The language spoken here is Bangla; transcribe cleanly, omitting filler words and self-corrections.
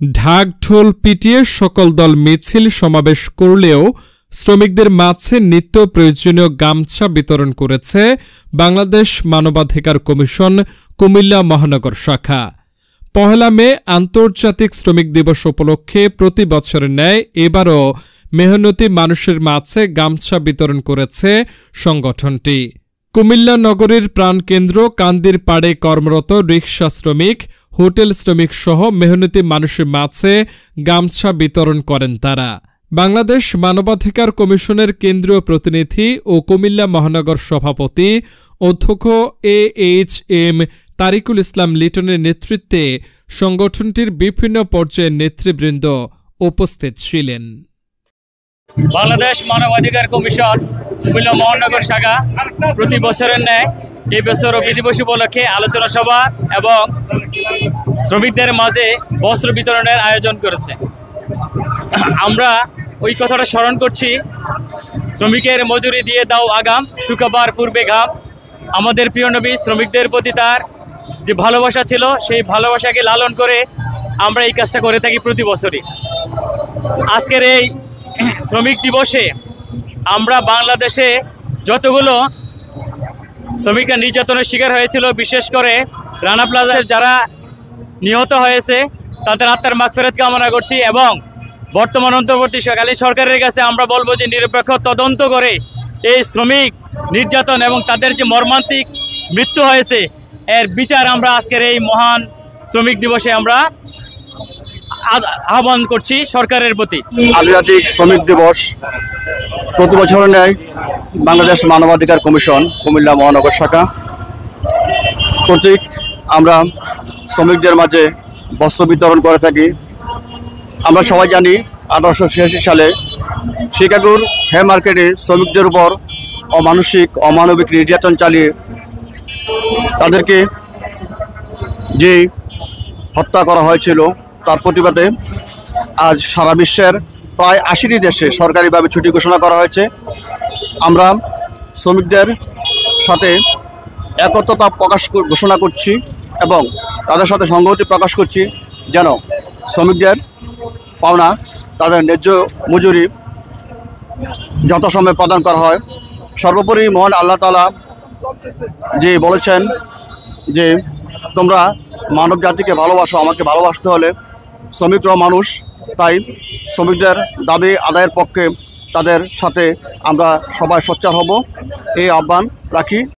ঢাক ঢোল পিটিয়ে সকল দল মিছিল সমাবেশ করলেও শ্রমিকদের মাঝে নিত্য প্রয়োজনীয় গামছা বিতরণ করেছে বাংলাদেশ মানবাধিকার কমিশন কুমিল্লা মহানগর শাখা। পহেলা মে আন্তর্জাতিক শ্রমিক দিবস উপলক্ষে প্রতি বছরের ন্যায় এবারও মেহনতি মানুষের মাঝে গামছা বিতরণ করেছে সংগঠনটি। কুমিল্লা নগরীর প্রাণকেন্দ্র কান্দির পাড়ে কর্মরত রিকশা শ্রমিক, হোটেল শ্রমিক সহ মেহনতি মানুষের মাঝে গামছা বিতরণ করেন তারা। বাংলাদেশ মানবাধিকার কমিশনের কেন্দ্রীয় প্রতিনিধি ও কুমিল্লা মহানগর সভাপতি অধ্যক্ষ AHM তারিকুল ইসলাম লিটনের নেতৃত্বে সংগঠনটির বিভিন্ন পর্যায়ের নেতৃবৃন্দ উপস্থিত ছিলেন। বাংলাদেশ মানবাধিকার কমিশন কুমিল্লা মহানগর শাখা প্রতি বছরের ন্যায় এই বছর দিবস উপলক্ষে আলোচনা সভা এবং শ্রমিকদের মাঝে বস্ত্র বিতরণের আয়োজন করেছে। আমরা ওই কথাটা স্মরণ করছি, শ্রমিকের মজুরি দিয়ে দাও আগাম, শুকাবার পূর্বে ঘাম। আমাদের প্রিয় নবী শ্রমিকদের প্রতি তার যে ভালোবাসা ছিল, সেই ভালোবাসাকে লালন করে আমরা এই কাজটা করে থাকি প্রতি বছরই। আজকের এই শ্রমিক দিবসে আমরা বাংলাদেশে যতগুলো শ্রমিকরা নির্যাতনের শিকার হয়েছিল, বিশেষ করে রানা প্লাজার যারা নিহত হয়েছে, তাদের আত্মার মাগফিরাত কামনা করছি এবং বর্তমান অন্তর্বর্তীকালীন সরকারের কাছে আমরা বলবো যে নিরপেক্ষ তদন্ত করে এই শ্রমিক নির্যাতন এবং তাদের যে মর্মান্তিক মৃত্যু হয়েছে এর বিচার আমরা আজকের এই মহান শ্রমিক দিবসে আমরা আহ্বান করছি সরকারের প্রতি। আন্তর্জাতিক শ্রমিক দিবস প্রতি বছরের ন্যায় বাংলাদেশ মানবাধিকার কমিশন কুমিল্লা মহানগর শাখা কর্তৃক আমরা শ্রমিকদের মাঝে বস্ত্র বিতরণ করে থাকি। আমরা সবাই জানি 1886 সালে শিকাগোর হে মার্কেটে শ্রমিকদের উপর অমানবিক নির্যাতন চালিয়ে তাদেরকে যে হত্যা করা হয়েছিল, তার প্রতিবাদে আজ সারা বিশ্বের প্রায় 80টি দেশে সরকারিভাবে ছুটি ঘোষণা করা হয়েছে। আমরা শ্রমিকদের সাথে একত্রতা ঘোষণা করছি এবং তাদের সাথে সংহতি প্রকাশ করছি যেন শ্রমিকদের পাওনা তাদের ন্যায্য মজুরি যথাসময়ে প্রদান করা হয়। সর্বোপরি মহান আল্লাহ তাআলা যে বলেছেন যে তোমরা মানব জাতিকে ভালোবাসো, আমাকে ভালোবাসতে হলে শ্রমিকরা মানুষ, তাই শ্রমিকদের দাবি আদায়ের পক্ষে তাদের সাথে আমরা সবাই সোচ্চার হব, এই আহ্বান রাখি।